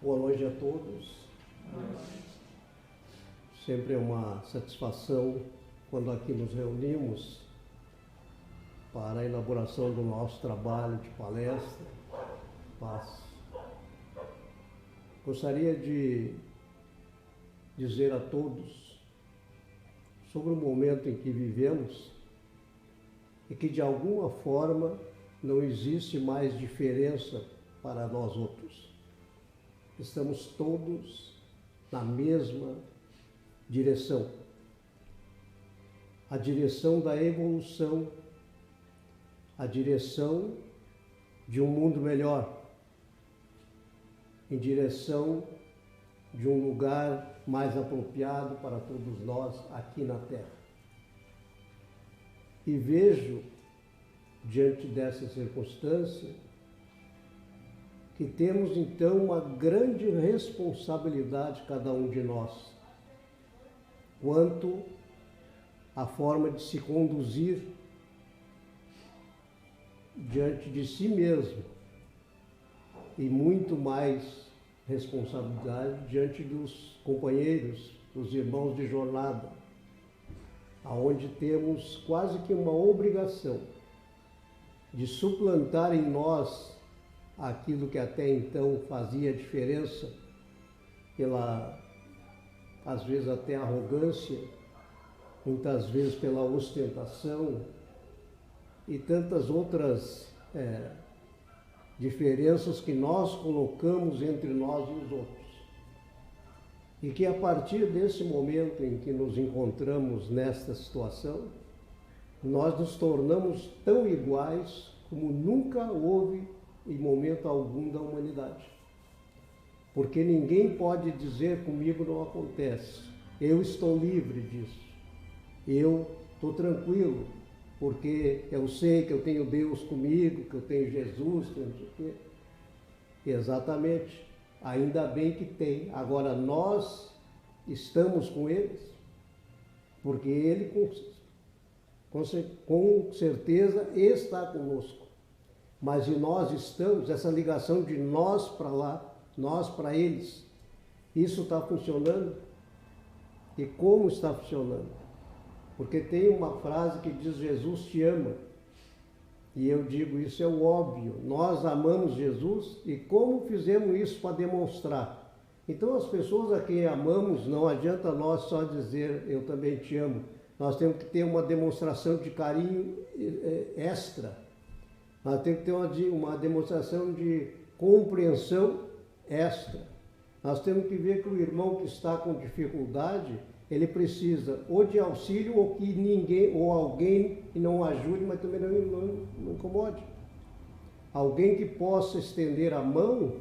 Boa noite a todos. Sempre é uma satisfação quando aqui nos reunimos para a elaboração do nosso trabalho de palestra, paz. Gostaria de dizer a todos sobre o momento em que vivemos e que de alguma forma não existe mais diferença para nós outros. Estamos todos na mesma direção. A direção da evolução, a direção de um mundo melhor, em direção de um lugar mais apropriado para todos nós aqui na Terra. E vejo, diante dessa circunstância, que temos então uma grande responsabilidade, cada um de nós, quanto à forma de se conduzir diante de si mesmo e muito mais responsabilidade diante dos companheiros, dos irmãos de jornada, aonde temos quase que uma obrigação de suplantar em nós aquilo que até então fazia diferença pela, às vezes até arrogância, muitas vezes pela ostentação e tantas outras diferenças que nós colocamos entre nós e os outros. E que a partir desse momento em que nos encontramos nesta situação, nós nos tornamos tão iguais como nunca houve em momento algum da humanidade. Porque ninguém pode dizer comigo não acontece, eu estou livre disso, eu estou tranquilo, porque eu sei que eu tenho Deus comigo, que eu tenho Jesus, que eu não sei o quê. Exatamente, ainda bem que tem. Agora nós estamos com eles, porque Ele com certeza está conosco. Mas e nós estamos, essa ligação de nós para lá, nós para eles, isso está funcionando? E como está funcionando? Porque tem uma frase que diz: Jesus te ama. E eu digo, isso é o óbvio. Nós amamos Jesus e como fizemos isso para demonstrar? Então as pessoas a quem amamos, não adianta nós só dizer eu também te amo. Nós temos que ter uma demonstração de carinho extra. Nós temos que ter uma demonstração de compreensão extra. Nós temos que ver que o irmão que está com dificuldade, ele precisa ou de auxílio ou que ninguém, ou alguém que não ajude, mas também não incomode. Alguém que possa estender a mão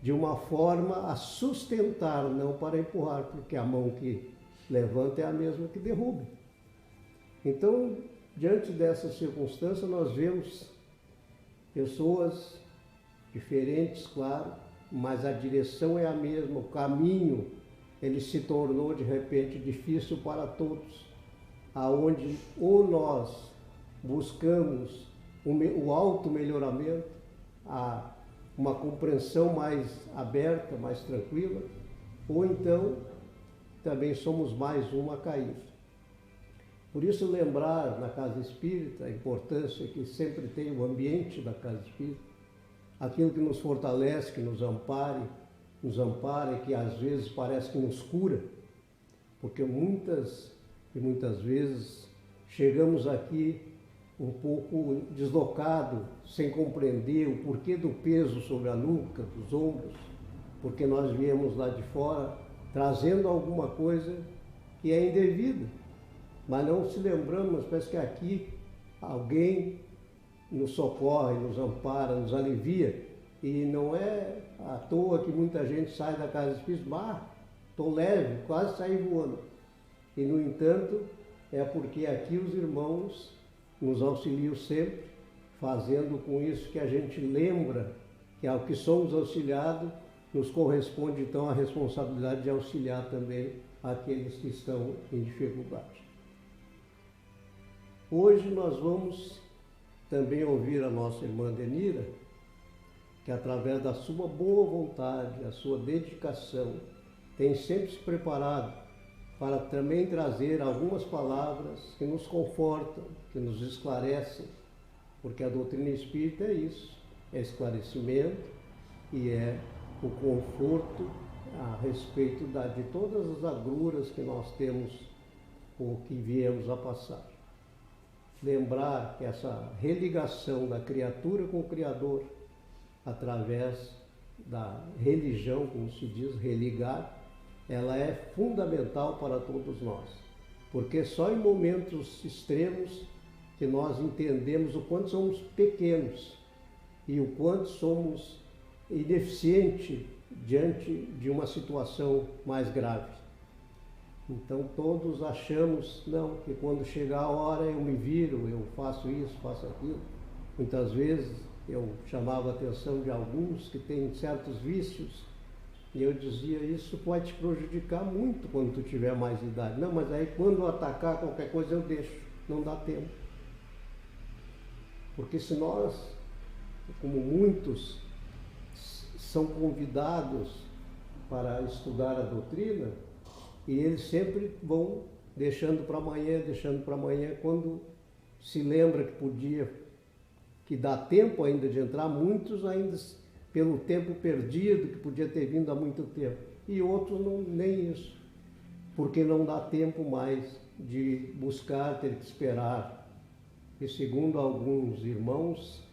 de uma forma a sustentar, não para empurrar, porque a mão que levanta é a mesma que derruba. Então, diante dessa circunstância, nós vemos pessoas diferentes, claro, mas a direção é a mesma, o caminho, ele se tornou de repente difícil para todos, aonde ou nós buscamos o auto-melhoramento, uma compreensão mais aberta, mais tranquila, ou então também somos mais um a cair. Por isso lembrar na Casa Espírita a importância que sempre tem o ambiente da Casa Espírita, aquilo que nos fortalece, que nos ampara e que às vezes parece que nos cura, porque muitas vezes chegamos aqui um pouco deslocado, sem compreender o porquê do peso sobre a nuca, dos ombros, porque nós viemos lá de fora trazendo alguma coisa que é indevida, mas não se lembramos, parece que aqui alguém nos socorre, nos ampara, nos alivia. E não é à toa que muita gente sai da Casa Espírita, estou leve, quase saí voando. E, no entanto, é porque aqui os irmãos nos auxiliam sempre, fazendo com isso que a gente lembra que ao que somos auxiliados, nos corresponde então a responsabilidade de auxiliar também aqueles que estão em dificuldade. Hoje nós vamos também ouvir a nossa irmã Denira, que através da sua boa vontade, a sua dedicação, tem sempre se preparado para também trazer algumas palavras que nos confortam, que nos esclarecem, porque a doutrina espírita é isso, é esclarecimento e é o conforto a respeito de todas as agruras que nós temos ou que viemos a passar. Lembrar que essa religação da criatura com o Criador, através da religião, como se diz, religar, ela é fundamental para todos nós. Porque só em momentos extremos que nós entendemos o quanto somos pequenos e o quanto somos ineficientes diante de uma situação mais grave. Então todos achamos, não, que quando chegar a hora eu me viro, eu faço isso, faço aquilo. Muitas vezes eu chamava a atenção de alguns que têm certos vícios e eu dizia, isso pode te prejudicar muito quando tu tiver mais idade. Não, mas aí quando eu atacar qualquer coisa eu deixo, não dá tempo. Porque se nós, como muitos, são convidados para estudar a doutrina, e eles sempre vão deixando para amanhã, quando se lembra que dá tempo ainda de entrar, muitos ainda pelo tempo perdido, que podia ter vindo há muito tempo, e outros não, nem isso, porque não dá tempo mais de buscar, ter que esperar. E segundo alguns irmãos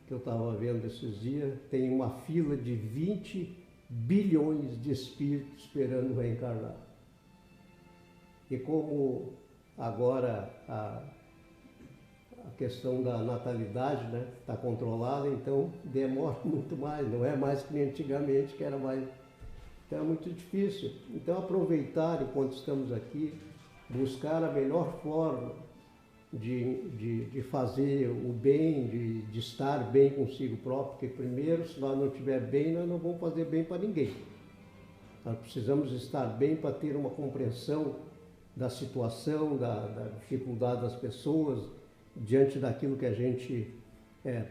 que eu estava vendo esses dias, tem uma fila de 20 bilhões de espíritos esperando reencarnar. E como agora a questão da natalidade, né, está controlada, então demora muito mais, não é mais que antigamente, que era mais. Então é muito difícil. Então aproveitar enquanto estamos aqui, buscar a melhor forma de fazer o bem, de estar bem consigo próprio, porque primeiro, se nós não estiver bem, nós não vamos fazer bem para ninguém. Nós precisamos estar bem para ter uma compreensão da situação, da dificuldade das pessoas, diante daquilo que a gente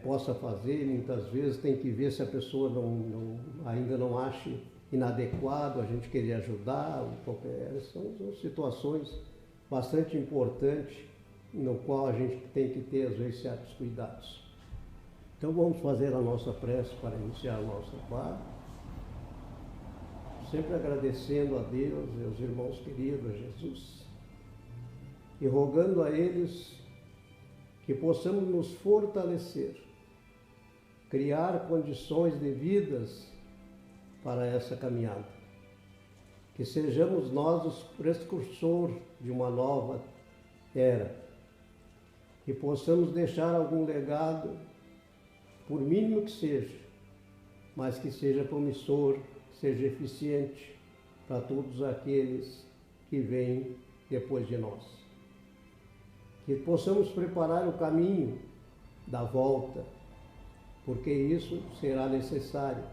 possa fazer. Muitas vezes tem que ver se a pessoa ainda não acha inadequado a gente querer ajudar, ou qualquer. São situações bastante importantes, no qual a gente tem que ter, às vezes, certos cuidados. Então vamos fazer a nossa prece para iniciar o nosso trabalho, sempre agradecendo a Deus e aos irmãos queridos, a Jesus, e rogando a eles que possamos nos fortalecer, criar condições devidas para essa caminhada, que sejamos nós os precursores de uma nova era, que possamos deixar algum legado, por mínimo que seja, mas que seja promissor, que seja eficiente para todos aqueles que vêm depois de nós. Que possamos preparar o caminho da volta, porque isso será necessário.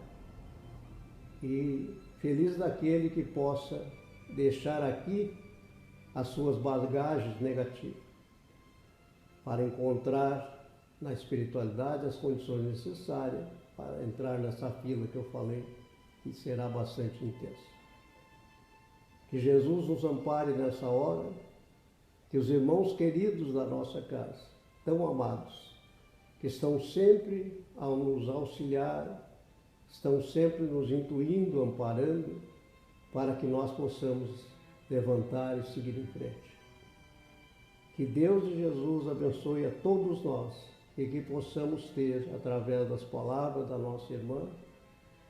E feliz daquele que possa deixar aqui as suas bagagens negativas, para encontrar na espiritualidade as condições necessárias para entrar nessa fila que eu falei, que será bastante intensa. Que Jesus nos ampare nessa hora, que os irmãos queridos da nossa casa, tão amados, que estão sempre a nos auxiliar, estão sempre nos intuindo, amparando, para que nós possamos levantar e seguir em frente. Que Deus e Jesus abençoe a todos nós e que possamos ter, através das palavras da nossa irmã,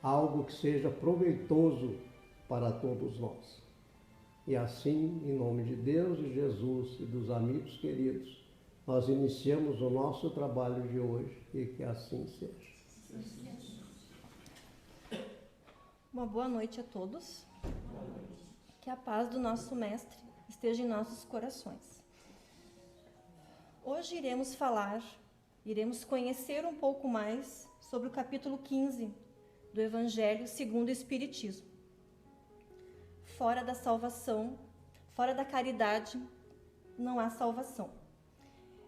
algo que seja proveitoso para todos nós. E assim, em nome de Deus e Jesus e dos amigos queridos, nós iniciamos o nosso trabalho de hoje e que assim seja. Uma boa noite a todos. Que a paz do nosso Mestre esteja em nossos corações. Hoje iremos conhecer um pouco mais sobre o capítulo 15 do Evangelho segundo o Espiritismo. Fora da salvação, fora da caridade, não há salvação.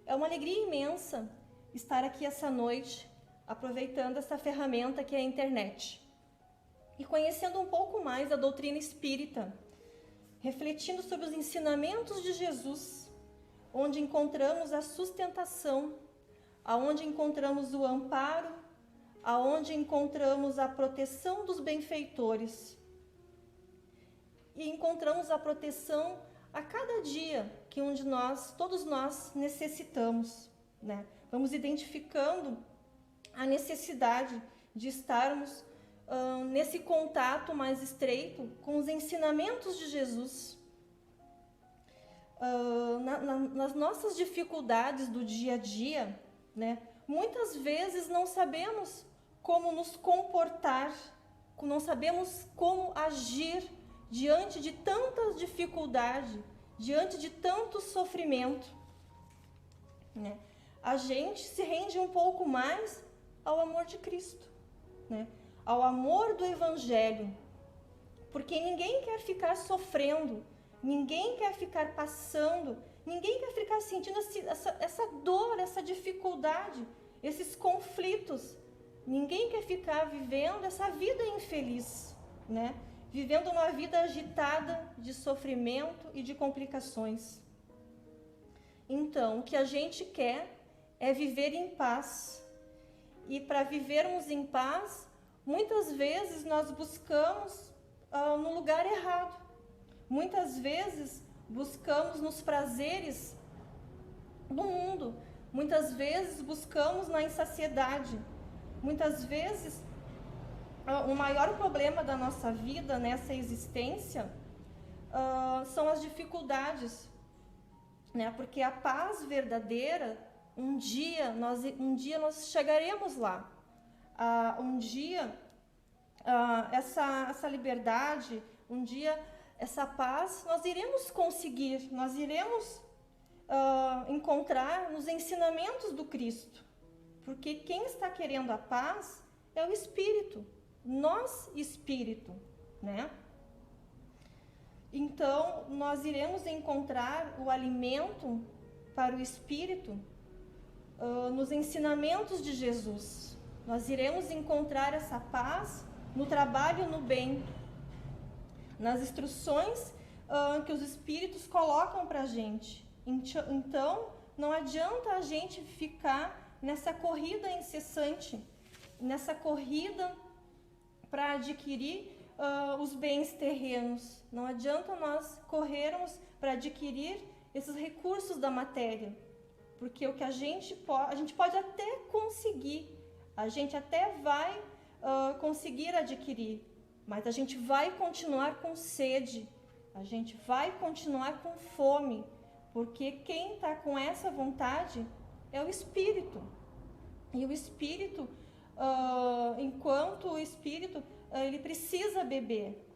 É uma alegria imensa estar aqui essa noite aproveitando essa ferramenta que é a internet e conhecendo um pouco mais a doutrina espírita, refletindo sobre os ensinamentos de Jesus, onde encontramos a sustentação, aonde encontramos o amparo, aonde encontramos a proteção dos benfeitores. E encontramos a proteção a cada dia que um de nós, todos nós necessitamos, né? Vamos identificando a necessidade de estarmos nesse contato mais estreito com os ensinamentos de Jesus. Nas nossas dificuldades do dia a dia, né? Muitas vezes não sabemos como nos comportar, não sabemos como agir diante de tanta dificuldade, diante de tanto sofrimento, né? A gente se rende um pouco mais ao amor de Cristo, né? Ao amor do Evangelho, porque ninguém quer ficar sofrendo, ninguém quer ficar passando, ninguém quer ficar sentindo essa dor, essa dificuldade, esses conflitos. Ninguém quer ficar vivendo essa vida infeliz, né? Vivendo uma vida agitada de sofrimento e de complicações. Então, o que a gente quer é viver em paz. E para vivermos em paz, muitas vezes nós buscamos no lugar errado. Muitas vezes buscamos nos prazeres do mundo. Muitas vezes buscamos na insaciedade. Muitas vezes o maior problema da nossa vida, nessa existência, são as dificuldades, né? Porque a paz verdadeira, um dia nós chegaremos lá. Um dia essa liberdade, um dia essa paz, nós iremos conseguir, nós iremos encontrar nos ensinamentos do Cristo. Porque quem está querendo a paz é o Espírito, nós Espírito, né? Então, nós iremos encontrar o alimento para o Espírito nos ensinamentos de Jesus. Nós iremos encontrar essa paz no trabalho no bem, nas instruções que os Espíritos colocam para a gente. Então, não adianta a gente ficar nessa corrida incessante, nessa corrida para adquirir os bens terrenos. Não adianta nós corrermos para adquirir esses recursos da matéria, porque o que a gente pode até conseguir, a gente até vai conseguir adquirir, mas a gente vai continuar com sede, a gente vai continuar com fome, porque quem está com essa vontade é o Espírito. E o Espírito, enquanto o Espírito, ele precisa beber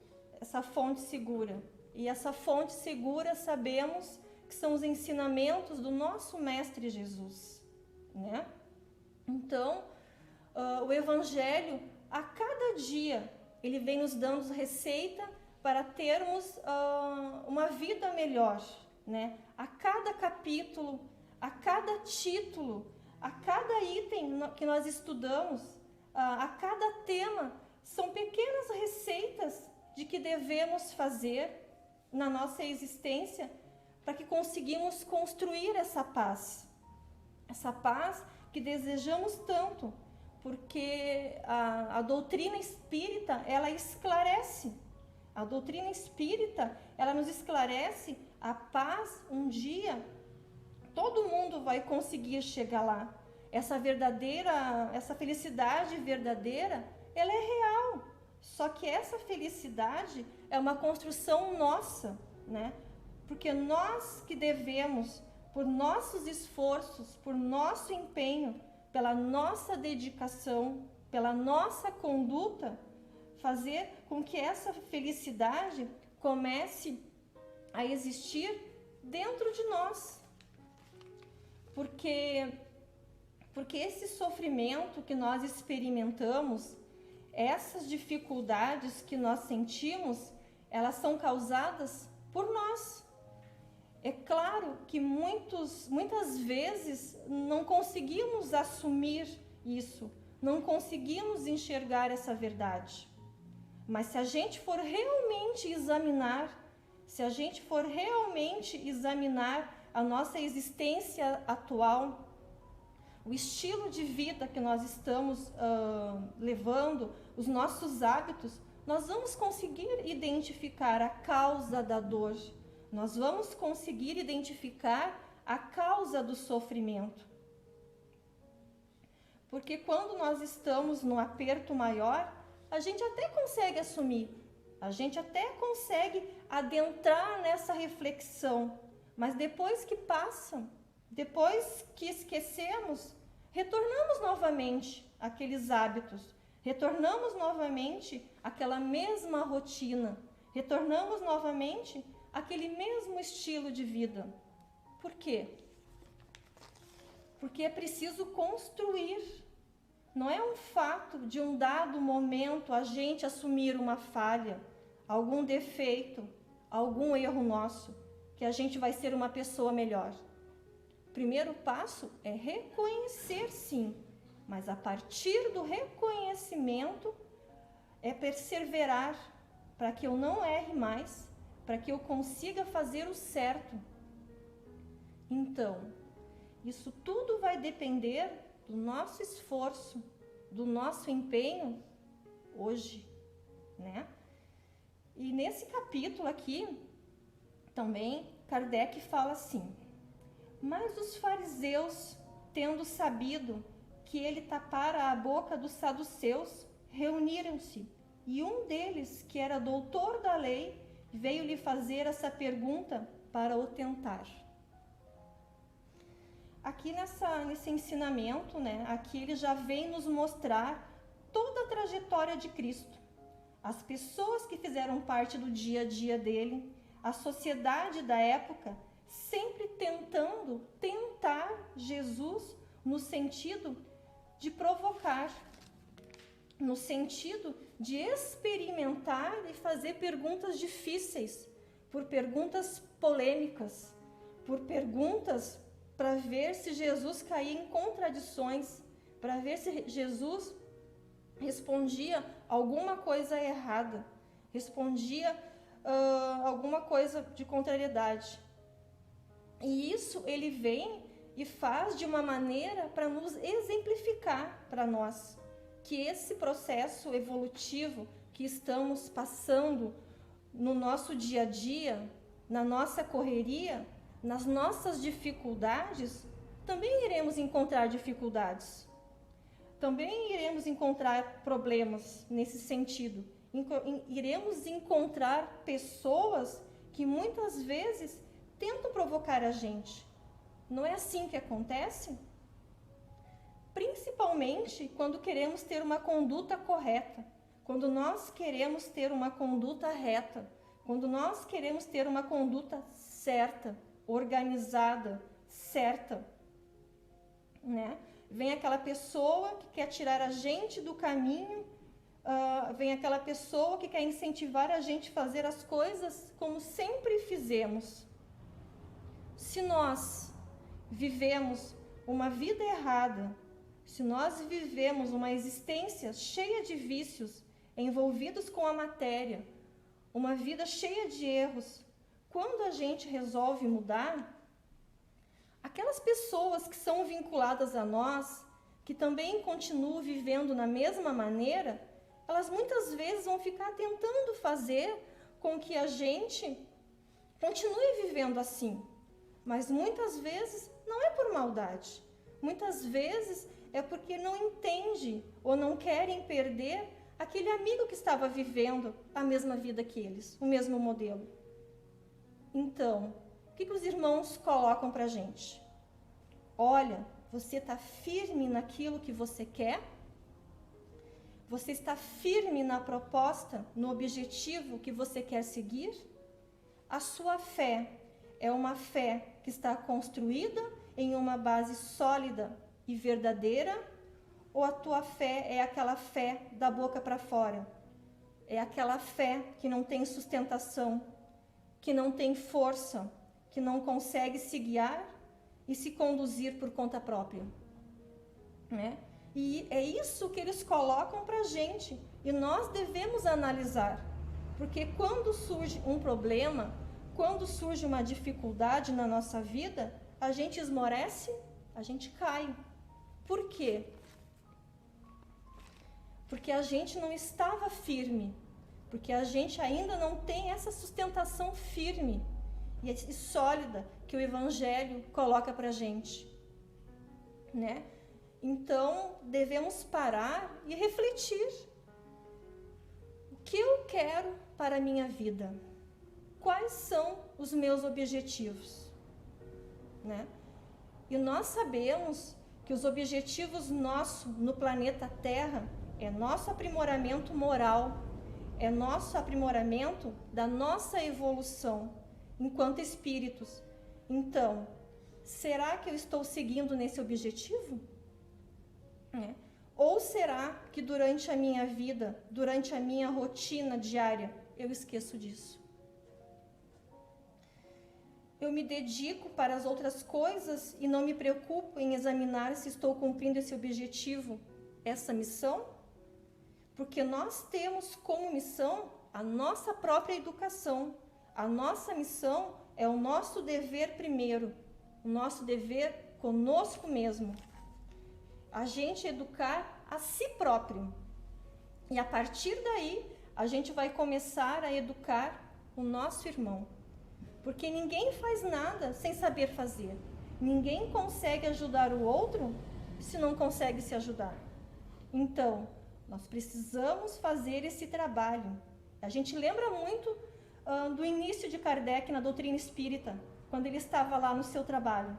essa fonte segura. E essa fonte segura, sabemos que são os ensinamentos do nosso Mestre Jesus, né? Então, o Evangelho, a cada dia, ele vem nos dando receita para termos uma vida melhor, né? A cada capítulo, a cada título, a cada item que nós estudamos, a cada tema, são pequenas receitas de que devemos fazer na nossa existência para que conseguimos construir essa paz que desejamos tanto, porque a doutrina espírita, ela esclarece, a doutrina espírita, ela nos esclarece a paz. Um dia todo mundo vai conseguir chegar lá. Essa felicidade verdadeira, ela é real. Só que essa felicidade é uma construção nossa, né? Porque nós que devemos, por nossos esforços, por nosso empenho, pela nossa dedicação, pela nossa conduta, fazer com que essa felicidade comece a existir dentro de nós. Porque esse sofrimento que nós experimentamos, essas dificuldades que nós sentimos, elas são causadas por nós. É claro que muitas vezes não conseguimos assumir isso, não conseguimos enxergar essa verdade. Mas se a gente for realmente examinar, se a gente for realmente examinar a nossa existência atual, o estilo de vida que nós estamos levando, os nossos hábitos, nós vamos conseguir identificar a causa da dor, nós vamos conseguir identificar a causa do sofrimento. Porque quando nós estamos no aperto maior, a gente até consegue assumir, a gente até consegue adentrar nessa reflexão, mas depois que passa, depois que esquecemos, retornamos novamente àqueles hábitos, retornamos novamente àquela mesma rotina, retornamos novamente àquele mesmo estilo de vida. Por quê? Porque é preciso construir. Não é um fato de um dado momento a gente assumir uma falha, algum defeito, algum erro nosso, que a gente vai ser uma pessoa melhor. O primeiro passo é reconhecer, sim, mas a partir do reconhecimento é perseverar para que eu não erre mais, para que eu consiga fazer o certo. Então, isso tudo vai depender do nosso esforço, do nosso empenho hoje, né? E nesse capítulo aqui, também, Kardec fala assim: mas os fariseus, tendo sabido que ele tapara a boca dos saduceus, reuniram-se, e um deles, que era doutor da lei, veio lhe fazer essa pergunta para o tentar. Aqui nesse ensinamento, né, aqui ele já vem nos mostrar toda a trajetória de Cristo. As pessoas que fizeram parte do dia a dia dele, a sociedade da época, sempre tentando tentar Jesus no sentido de provocar, no sentido de experimentar e fazer perguntas difíceis, por perguntas polêmicas, por perguntas para ver se Jesus caía em contradições, para ver se Jesus respondia alguma coisa errada, respondia alguma coisa de contrariedade. E isso ele vem e faz de uma maneira para nos exemplificar para nós que esse processo evolutivo que estamos passando no nosso dia a dia, na nossa correria, nas nossas dificuldades, também iremos encontrar dificuldades. Também iremos encontrar problemas nesse sentido. Iremos encontrar pessoas que muitas vezes tentam provocar a gente. Não é assim que acontece? Principalmente quando queremos ter uma conduta correta, quando nós queremos ter uma conduta reta, quando nós queremos ter uma conduta certa, organizada, certa, né? Vem aquela pessoa que quer tirar a gente do caminho, vem aquela pessoa que quer incentivar a gente a fazer as coisas como sempre fizemos. Se nós vivemos uma vida errada, se nós vivemos uma existência cheia de vícios, envolvidos com a matéria, uma vida cheia de erros, quando a gente resolve mudar, aquelas pessoas que são vinculadas a nós, que também continuam vivendo na mesma maneira, elas muitas vezes vão ficar tentando fazer com que a gente continue vivendo assim. Mas muitas vezes não é por maldade. Muitas vezes é porque não entende ou não querem perder aquele amigo que estava vivendo a mesma vida que eles, o mesmo modelo. Então, o que os irmãos colocam para a gente? Olha, você está firme naquilo que você quer? Você está firme na proposta, no objetivo que você quer seguir? A sua fé é uma fé que está construída em uma base sólida e verdadeira? Ou a tua fé é aquela fé da boca para fora? É aquela fé que não tem sustentação, que não tem força, que não consegue se guiar e se conduzir por conta própria, né? E é isso que eles colocam para a gente. E nós devemos analisar. Porque quando surge um problema, quando surge uma dificuldade na nossa vida, a gente esmorece, a gente cai. Por quê? Porque a gente não estava firme. Porque a gente ainda não tem essa sustentação firme e sólida que o Evangelho coloca para a gente, né? Então, devemos parar e refletir. O que eu quero para a minha vida? Quais são os meus objetivos? Né? E nós sabemos que os objetivos nossos no planeta Terra é nosso aprimoramento moral, é nosso aprimoramento da nossa evolução enquanto espíritos. Então, será que eu estou seguindo nesse objetivo? Ou será que durante a minha vida, durante a minha rotina diária, eu esqueço disso? Eu me dedico para as outras coisas e não me preocupo em examinar se estou cumprindo esse objetivo, essa missão? Porque nós temos como missão a nossa própria educação. A nossa missão é o nosso dever primeiro, o nosso dever conosco mesmo. A gente educar a si próprio. E a partir daí, a gente vai começar a educar o nosso irmão. Porque ninguém faz nada sem saber fazer. Ninguém consegue ajudar o outro se não consegue se ajudar. Então, nós precisamos fazer esse trabalho. A gente lembra muito do início de Kardec na doutrina espírita, quando ele estava lá no seu trabalho.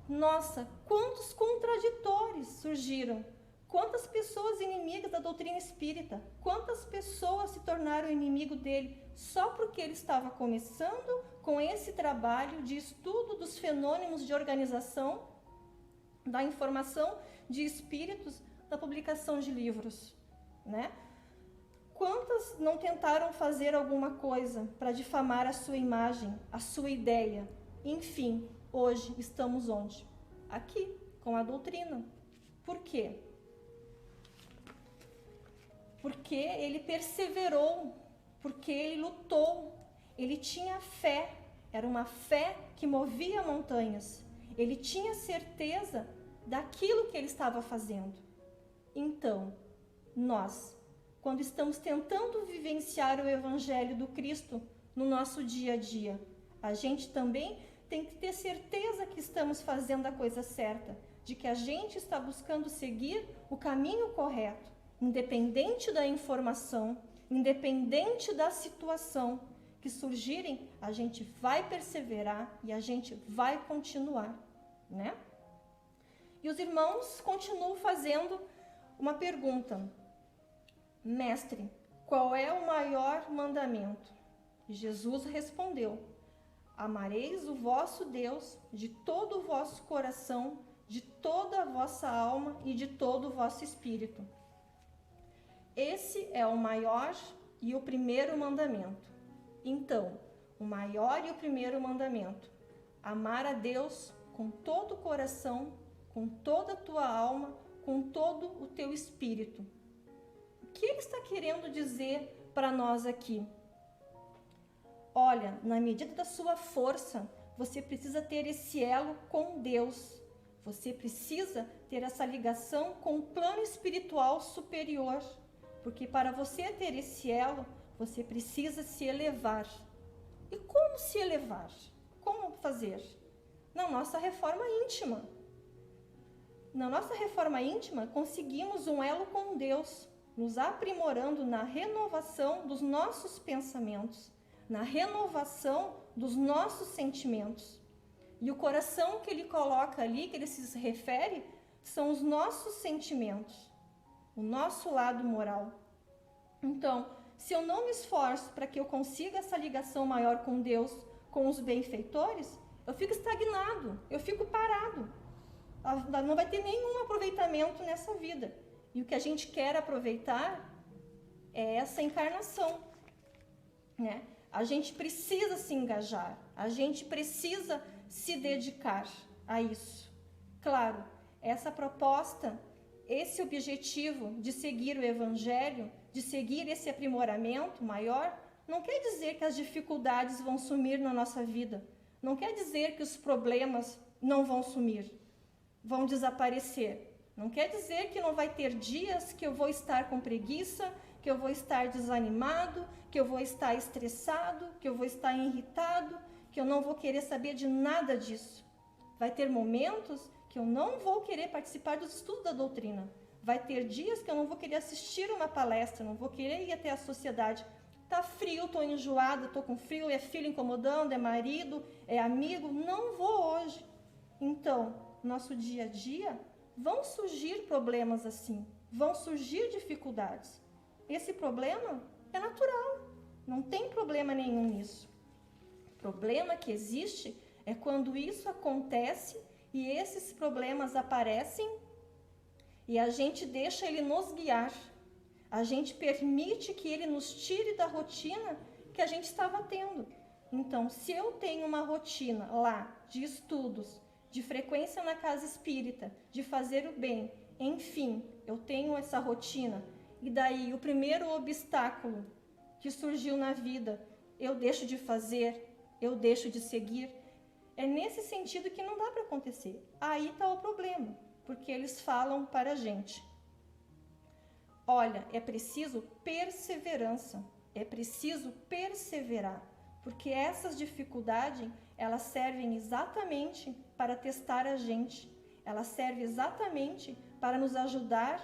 Nossa, quantos contraditores surgiram, quantas pessoas inimigas da doutrina espírita, quantas pessoas se tornaram inimigo dele, só porque ele estava começando com esse trabalho de estudo dos fenômenos de organização, da informação de espíritos, da publicação de livros, né? Quantas não tentaram fazer alguma coisa para difamar a sua imagem, a sua ideia? Enfim, hoje estamos onde? Aqui, com a doutrina. Por quê? Porque ele perseverou, porque ele lutou, ele tinha fé, era uma fé que movia montanhas. Ele tinha certeza daquilo que ele estava fazendo. Então, nós, quando estamos tentando vivenciar o Evangelho do Cristo no nosso dia a dia, a gente também tem que ter certeza que estamos fazendo a coisa certa, de que a gente está buscando seguir o caminho correto, independente da informação, independente da situação que surgirem, a gente vai perseverar e a gente vai continuar, né? E os irmãos continuam fazendo uma pergunta. Mestre, qual é o maior mandamento? E Jesus respondeu: amareis o vosso Deus de todo o vosso coração, de toda a vossa alma e de todo o vosso espírito. Esse é o maior e o primeiro mandamento. Então, o maior e o primeiro mandamento: amar a Deus com todo o coração, com toda a tua alma, com todo o teu espírito. O que ele está querendo dizer para nós aqui? Olha, na medida da sua força, você precisa ter esse elo com Deus. Você precisa ter essa ligação com o plano espiritual superior. Porque para você ter esse elo, você precisa se elevar. E como se elevar? Como fazer? Na nossa reforma íntima. Na nossa reforma íntima, conseguimos um elo com Deus, nos aprimorando na renovação dos nossos pensamentos, na renovação dos nossos sentimentos. E o coração que ele coloca ali, que ele se refere, são os nossos sentimentos, o nosso lado moral. Então, se eu não me esforço para que eu consiga essa ligação maior com Deus, com os benfeitores, eu fico estagnado, eu fico parado. Não vai ter nenhum aproveitamento nessa vida. E o que a gente quer aproveitar é essa encarnação, né? A gente precisa se engajar, a gente precisa se dedicar a isso. Claro, essa proposta esse objetivo de seguir o Evangelho, de seguir esse aprimoramento maior, não quer dizer que as dificuldades vão sumir na nossa vida. Não quer dizer que os problemas não vão sumir, vão desaparecer. Não quer dizer que não vai ter dias que eu vou estar com preguiça, que eu vou estar desanimado, que eu vou estar estressado, que eu vou estar irritado, que eu não vou querer saber de nada disso. Vai ter momentos que eu não vou querer participar dos estudos da doutrina. Vai ter dias que eu não vou querer assistir uma palestra, não vou querer ir até a sociedade. Tá frio, tô enjoada, tô com frio, é filho incomodando, é marido, é amigo, não vou hoje. Então, nosso dia a dia, vão surgir problemas assim, vão surgir dificuldades. Esse problema é natural, não tem problema nenhum nisso. O problema que existe é quando isso acontece e esses problemas aparecem e a gente deixa ele nos guiar. A gente permite que ele nos tire da rotina que a gente estava tendo. Então, se eu tenho uma rotina lá de estudos, de frequência na casa espírita, de fazer o bem, enfim, eu tenho essa rotina, e daí o primeiro obstáculo que surgiu na vida, eu deixo de fazer, eu deixo de seguir, é nesse sentido que não dá para acontecer. Aí está o problema, porque eles falam para a gente. Olha, é preciso perseverança, é preciso perseverar, porque essas dificuldades, elas servem exatamente para testar a gente, elas servem exatamente para nos ajudar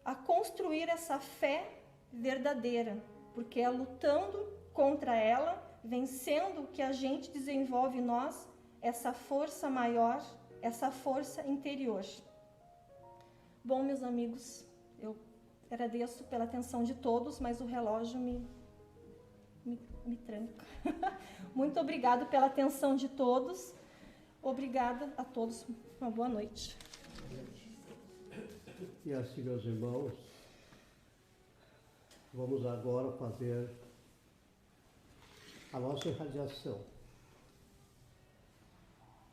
a construir essa fé verdadeira, porque é lutando contra ela, vencendo, que a gente desenvolve em nós essa força maior, essa força interior. Bom, meus amigos, eu agradeço pela atenção de todos, mas o relógio me tranca. Muito obrigado pela atenção de todos. Obrigada a todos. Uma boa noite. E assim, meus irmãos, vamos agora fazer a nossa irradiação.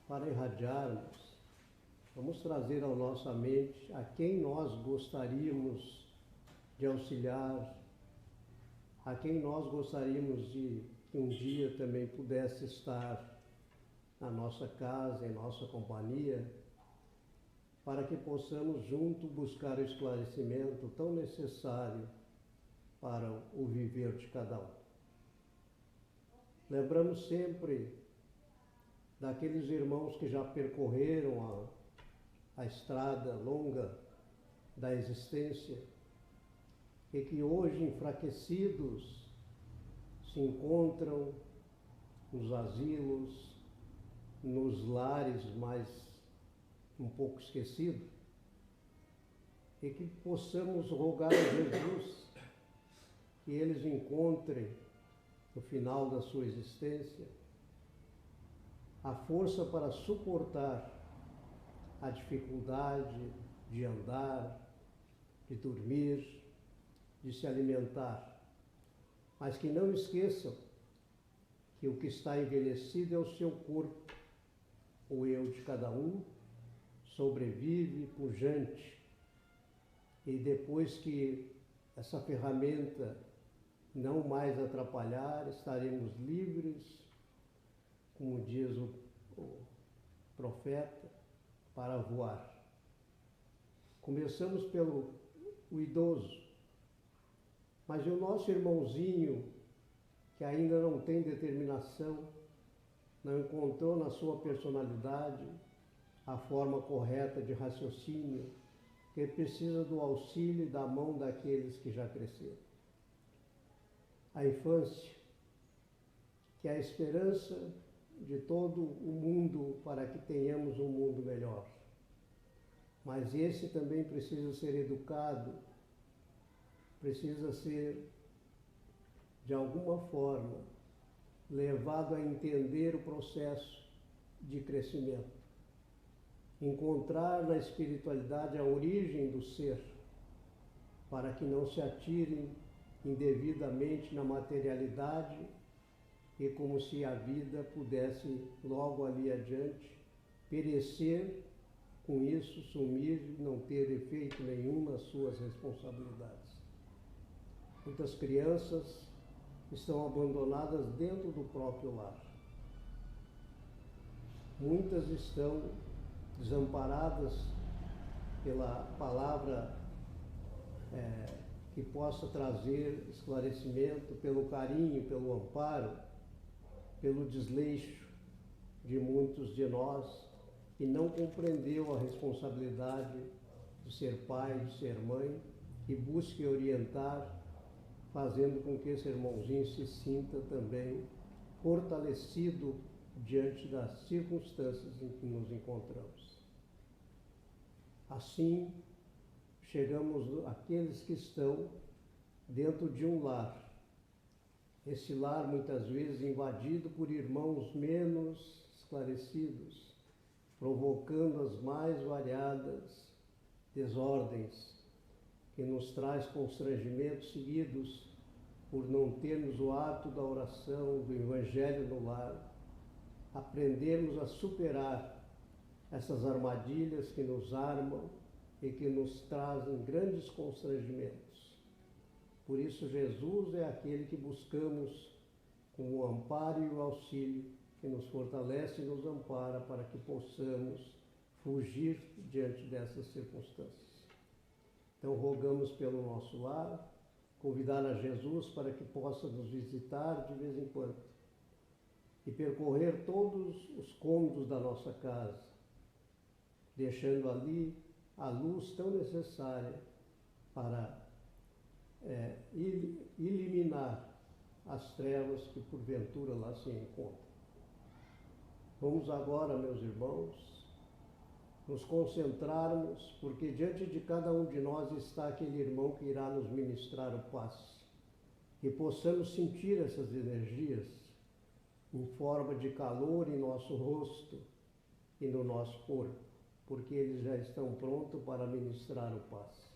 Para irradiarmos, vamos trazer à nossa mente a quem nós gostaríamos de auxiliar, a quem nós gostaríamos de que um dia também pudesse estar na nossa casa, em nossa companhia, para que possamos juntos buscar o esclarecimento tão necessário para o viver de cada um. Lembramos sempre daqueles irmãos que já percorreram a estrada longa da existência e que hoje, enfraquecidos, se encontram nos asilos, nos lares mais um pouco esquecidos, e que possamos rogar a Jesus que eles encontrem, no final da sua existência, a força para suportar a dificuldade de andar, de dormir, de se alimentar, mas que não esqueçam que o que está envelhecido é o seu corpo. O eu de cada um sobrevive pujante, e depois que essa ferramenta não mais atrapalhar, estaremos livres, como diz o profeta, para voar. Começamos pelo idoso, mas e o nosso irmãozinho que ainda não tem determinação, não encontrou na sua personalidade a forma correta de raciocínio, que precisa do auxílio e da mão daqueles que já cresceram. A infância, que é a esperança de todo o mundo para que tenhamos um mundo melhor. Mas esse também precisa ser educado, precisa ser, de alguma forma, levado a entender o processo de crescimento. Encontrar na espiritualidade a origem do ser, para que não se atirem indevidamente na materialidade e como se a vida pudesse logo ali adiante perecer com isso, sumir e não ter efeito nenhum nas suas responsabilidades. Muitas crianças estão abandonadas dentro do próprio lar. Muitas estão desamparadas pela palavra que possa trazer esclarecimento, pelo carinho, pelo amparo, pelo desleixo de muitos de nós que não compreendeu a responsabilidade de ser pai, de ser mãe, e busque orientar, fazendo com que esse irmãozinho se sinta também fortalecido diante das circunstâncias em que nos encontramos. Assim, chegamos àqueles que estão dentro de um lar. Esse lar, muitas vezes, invadido por irmãos menos esclarecidos, provocando as mais variadas desordens, que nos traz constrangimentos seguidos por não termos o hábito da oração, do Evangelho no lar, aprendermos a superar essas armadilhas que nos armam e que nos trazem grandes constrangimentos. Por isso, Jesus é aquele que buscamos com o amparo e o auxílio, que nos fortalece e nos ampara para que possamos fugir diante dessas circunstâncias. Então, rogamos pelo nosso lar, convidar a Jesus para que possa nos visitar de vez em quando e percorrer todos os cômodos da nossa casa, deixando ali a luz tão necessária para eliminar as trevas que porventura lá se encontram. Vamos agora, meus irmãos, nos concentrarmos, porque diante de cada um de nós está aquele irmão que irá nos ministrar o passe, que possamos sentir essas energias em forma de calor em nosso rosto e no nosso corpo, porque eles já estão prontos para ministrar o passe.